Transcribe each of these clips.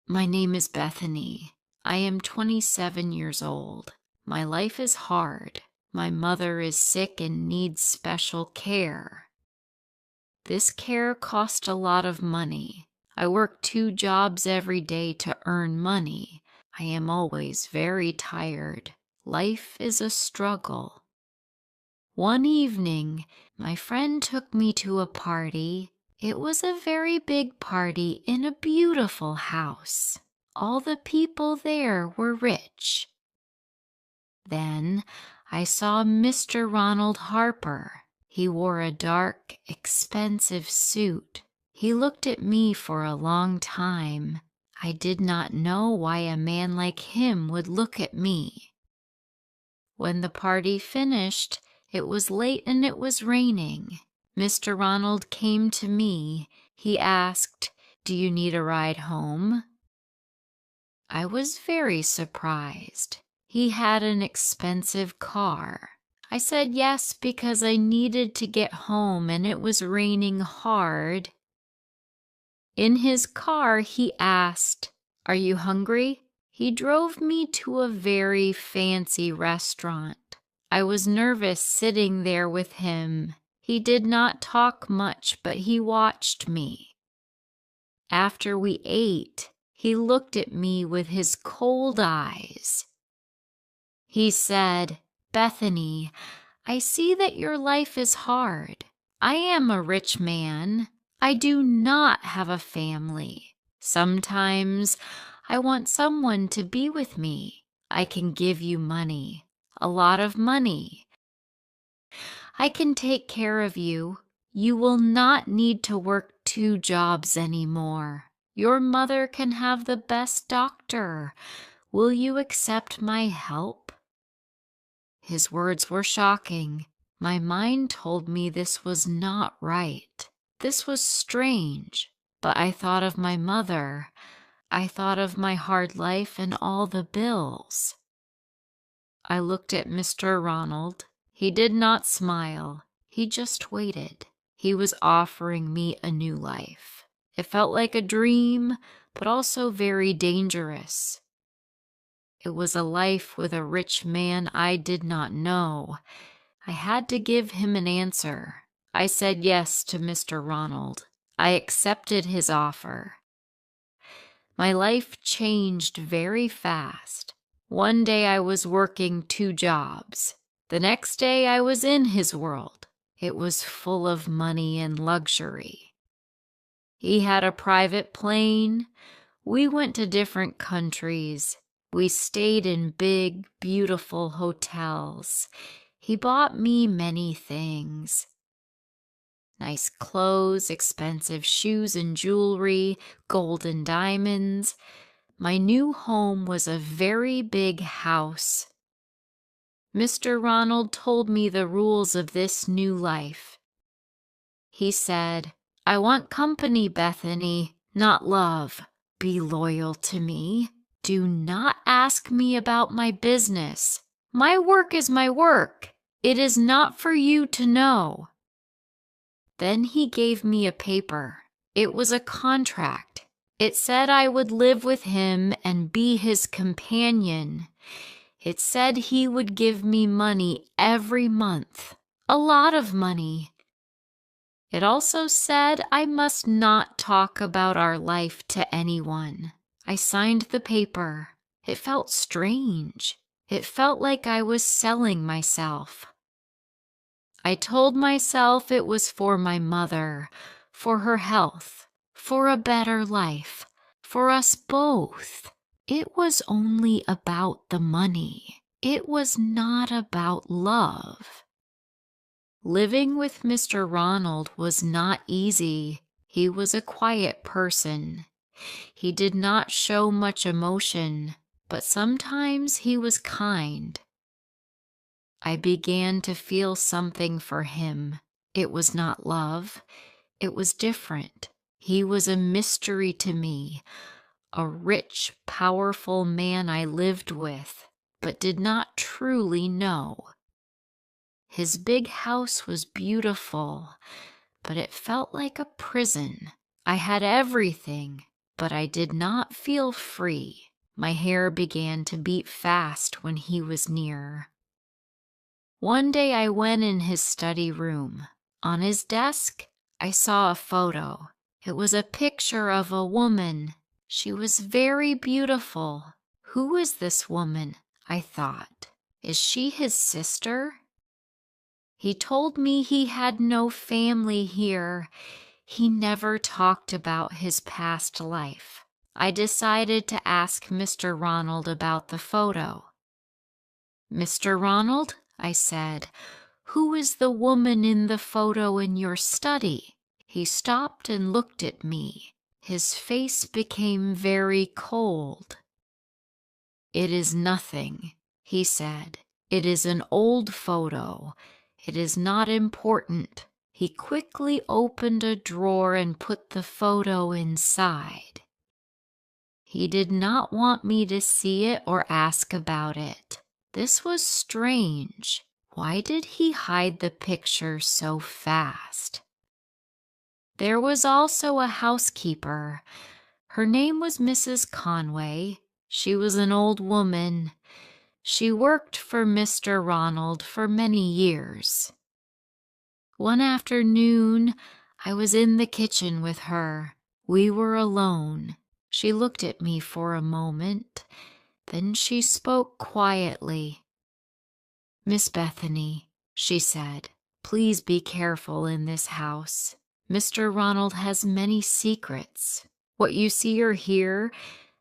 My name is Bethany. I am 27 years old. My life is hard. My mother is sick and needs special care. This care costs a lot of money. I work 2 jobs every day to earn money. I am always very tired. Life is a struggle. One evening, my friend took me to a party. It was a very big party in a beautiful house. All the people there were rich. Then I saw Mr. Ronald Harper. He wore a dark, expensive suit. He looked at me for a long time. I did not know why a man like him would look at me. When the party finished, it was late and it was raining. Mr. Ronald came to me. He asked, "Do you need a ride home?" I was very surprised. He had an expensive car. I said yes because I needed to get home and it was raining hard. In his car, he asked, "Are you hungry?" He drove me to a very fancy restaurant. I was nervous sitting there with him. He did not talk much, but he watched me. After we ate, he looked at me with his cold eyes. He said, "Bethany, I see that your life is hard. I am a rich man. I do not have a family. Sometimes I want someone to be with me. I can give you money, a lot of money. I can take care of you. You will not need to work 2 jobs anymore. Your mother can have the best doctor. Will you accept my help?" His words were shocking. My mind told me this was not right. This was strange. But I thought of my mother. I thought of my hard life and all the bills. I looked at Mr. Ronald. He did not smile. He just waited. He was offering me a new life. It felt like a dream, but also very dangerous. It was a life with a rich man I did not know. I had to give him an answer. I said yes to Mr. Ronald. I accepted his offer. My life changed very fast. One day I was working 2 jobs. The next day I was in his world. It was full of money and luxury. He had a private plane. We went to different countries. We stayed in big, beautiful hotels. He bought me many things. Nice clothes, expensive shoes and jewelry, gold and diamonds. My new home was a very big house. Mr. Ronald told me the rules of this new life. He said, "I want company, Bethany, not love. Be loyal to me. Do not ask me about my business. My work is my work. It is not for you to know." Then he gave me a paper. It was a contract. It said I would live with him and be his companion. It said he would give me money every month, a lot of money. It also said I must not talk about our life to anyone. I signed the paper. It felt strange. It felt like I was selling myself. I told myself it was for my mother, for her health, for a better life, for us both. It was only about the money. It was not about love. Living with Mr. Ronald was not easy. He was a quiet person. He did not show much emotion, but sometimes he was kind. I began to feel something for him. It was not love. It was different. He was a mystery to me, a rich, powerful man I lived with, but did not truly know. His big house was beautiful, but it felt like a prison. I had everything, but I did not feel free. My hair began to beat fast when he was near. One day I went in his study room. On his desk, I saw a photo. It was a picture of a woman. She was very beautiful. Who is this woman? I thought. Is she his sister? He told me he had no family here. He never talked about his past life. I decided to ask Mr. Ronald about the photo. Mr. Ronald, I said, who is the woman in the photo in your study? He stopped and looked at me. His face became very cold. It is nothing, he said. It is an old photo. It is not important. He quickly opened a drawer and put the photo inside. He did not want me to see it or ask about it. This was strange. Why did he hide the picture so fast? There was also a housekeeper. Her name was Mrs. Conway. She was an old woman. She worked for Mr. Ronald for many years. One afternoon, I was in the kitchen with her. We were alone. She looked at me for a moment. Then she spoke quietly. Miss Bethany, she said, please be careful in this house. Mr. Ronald has many secrets. What you see or hear,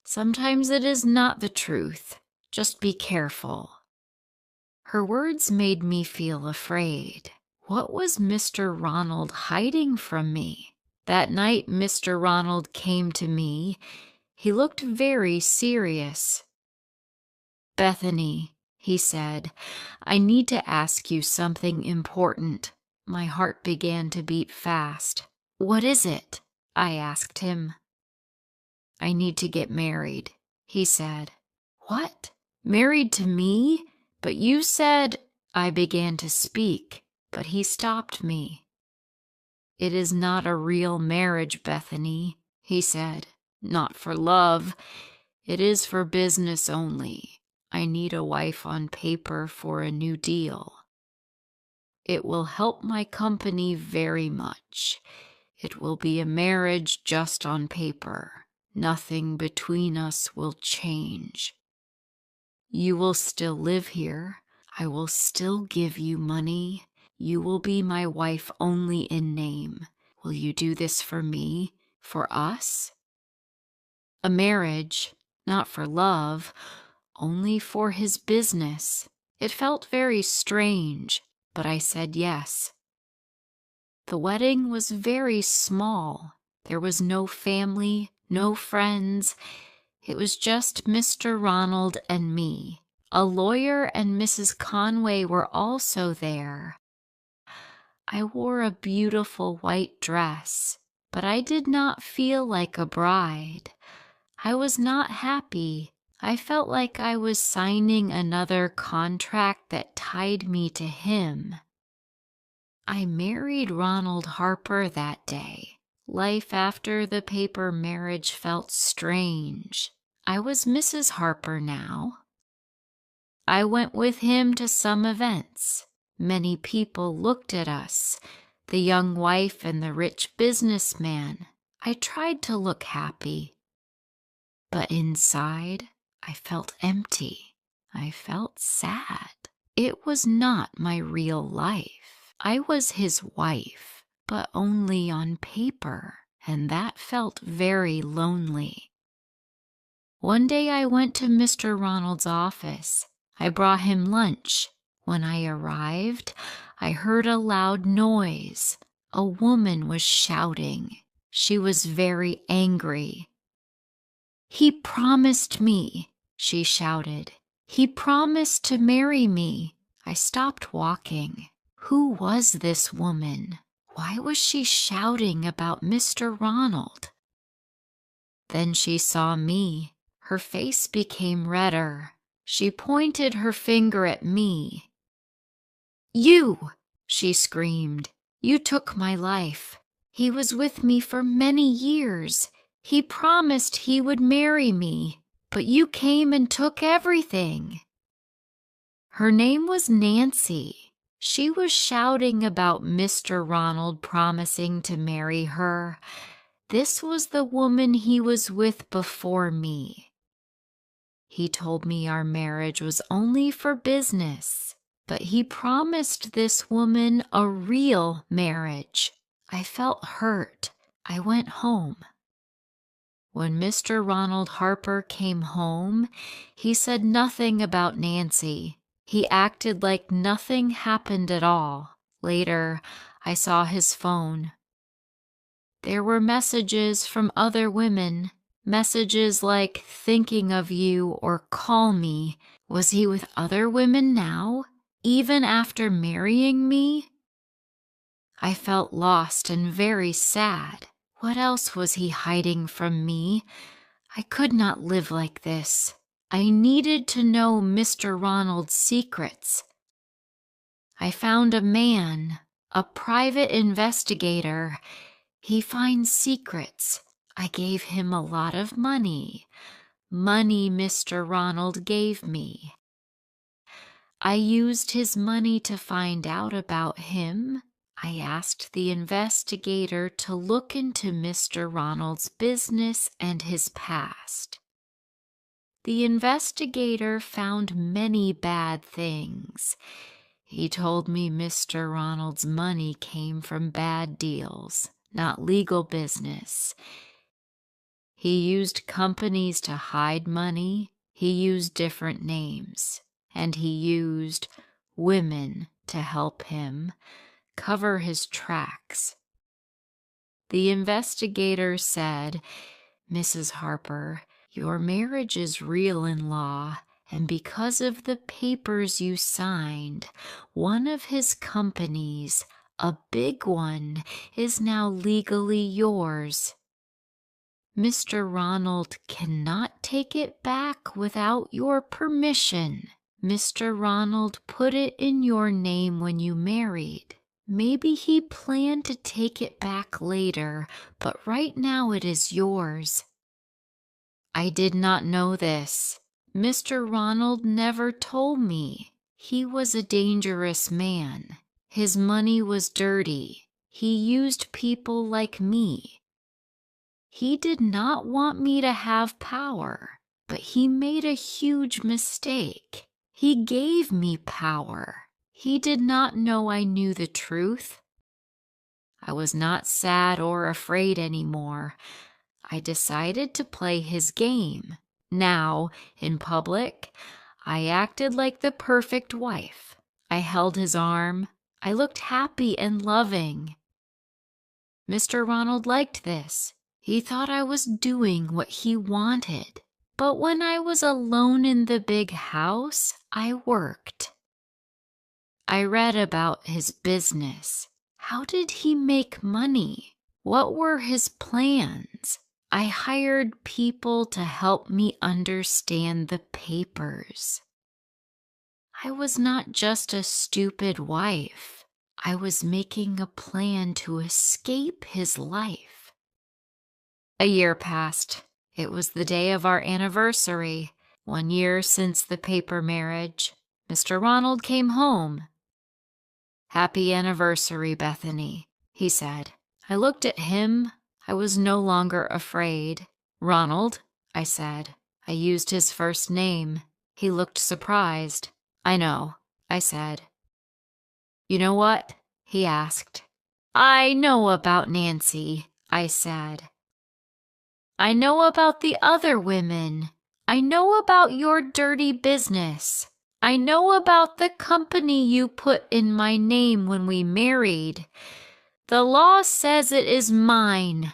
sometimes it is not the truth. Just be careful. Her words made me feel afraid. What was Mr. Ronald hiding from me? That night Mr. Ronald came to me. He looked very serious. Bethany, he said, I need to ask you something important. My heart began to beat fast. What is it? I asked him. I need to get married, he said. What? Married to me? But you said... I began to speak, but he stopped me. It is not a real marriage, Bethany, he said. Not for love. It is for business only. I need a wife on paper for a new deal. It will help my company very much. It will be a marriage just on paper. Nothing between us will change. You will still live here. I will still give you money. You will be my wife only in name. Will you do this for me, for us? A marriage, not for love, only for his business. It felt very strange, but I said yes. The wedding was very small. There was no family, no friends. It was just Mr. Ronald and me. A lawyer and Mrs. Conway were also there. I wore a beautiful white dress, but I did not feel like a bride. I was not happy. I felt like I was signing another contract that tied me to him. I married Ronald Harper that day. Life after the paper marriage felt strange. I was Mrs. Harper now. I went with him to some events. Many people looked at us, the young wife and the rich businessman. I tried to look happy, but inside I felt empty. I felt sad. It was not my real life. I was his wife, but only on paper, and that felt very lonely. One day I went to Mr. Ronald's office. I brought him lunch. When I arrived, I heard a loud noise. A woman was shouting. She was very angry. He promised me, she shouted. He promised to marry me. I stopped walking. Who was this woman? Why was she shouting about Mr. Ronald? Then she saw me. Her face became redder. She pointed her finger at me. You, she screamed. You took my life. He was with me for many years. He promised he would marry me, but you came and took everything." Her name was Nancy. She was shouting about Mr. Ronald promising to marry her. This was the woman he was with before me. He told me our marriage was only for business, but he promised this woman a real marriage. I felt hurt. I went home. When Mr. Ronald Harper came home, he said nothing about Nancy. He acted like nothing happened at all. Later, I saw his phone. There were messages from other women, messages like "thinking of you" or "call me." Was he with other women now, even after marrying me? I felt lost and very sad. What else was he hiding from me? I could not live like this. I needed to know Mr. Ronald's secrets. I found a man, a private investigator. He finds secrets. I gave him a lot of money. Money Mr. Ronald gave me. I used his money to find out about him. I asked the investigator to look into Mr. Ronald's business and his past. The investigator found many bad things. He told me Mr. Ronald's money came from bad deals, not legal business. He used companies to hide money. He used different names, and he used women to help him cover his tracks. The investigator said, "Mrs. Harper, your marriage is real in law, and because of the papers you signed, one of his companies, a big one, is now legally yours. Mr. Ronald cannot take it back without your permission. Mr. Ronald put it in your name when you married. Maybe he planned to take it back later, but right now it is yours." I did not know this. Mr. Ronald never told me. He was a dangerous man. His money was dirty. He used people like me. He did not want me to have power, but he made a huge mistake. He gave me power. He did not know I knew the truth. I was not sad or afraid anymore. I decided to play his game. Now, in public, I acted like the perfect wife. I held his arm. I looked happy and loving. Mr. Ronald liked this. He thought I was doing what he wanted. But when I was alone in the big house, I worked. I read about his business. How did he make money? What were his plans? I hired people to help me understand the papers. I was not just a stupid wife. I was making a plan to escape his life. A year passed. It was the day of our anniversary, 1 year since the paper marriage. Mr. Ronald came home. "Happy anniversary, Bethany," he said. I looked at him. I was no longer afraid. "Ronald," I said. I used his first name. He looked surprised. "I know," I said. "You know what?" he asked. "I know about Nancy," I said. "I know about the other women. I know about your dirty business. I know about the company you put in my name when we married. The law says it is mine."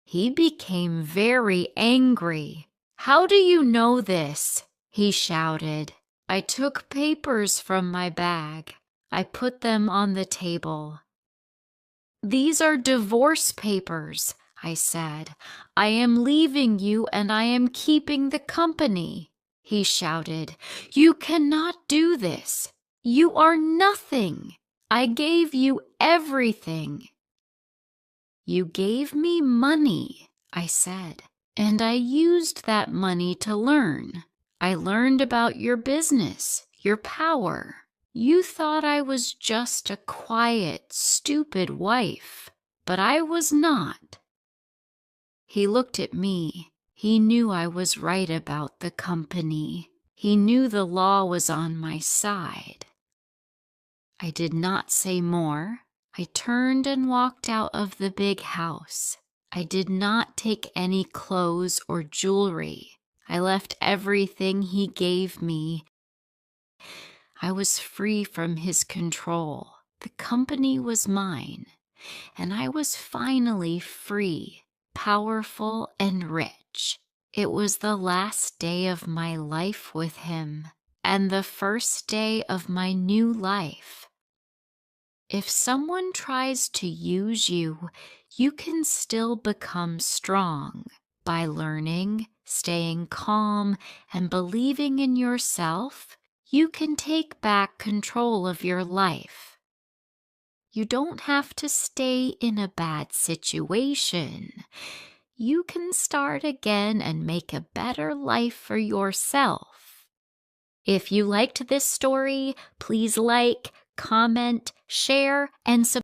He became very angry. "How do you know this?" he shouted. I took papers from my bag. I put them on the table. "These are divorce papers," I said. "I am leaving you and I am keeping the company." He shouted, "You cannot do this. You are nothing. I gave you everything." "You gave me money," I said, "and I used that money to learn. I learned about your business, your power. You thought I was just a quiet, stupid wife, but I was not." He looked at me. He knew I was right about the company. He knew the law was on my side. I did not say more. I turned and walked out of the big house. I did not take any clothes or jewelry. I left everything he gave me. I was free from his control. The company was mine, and I was finally free, powerful, and rich. It was the last day of my life with him, and the first day of my new life. If someone tries to use you, you can still become strong by learning, staying calm, and believing in yourself. You can take back control of your life. You don't have to stay in a bad situation. You can start again and make a better life for yourself. If you liked this story, please like, comment, share, and subscribe.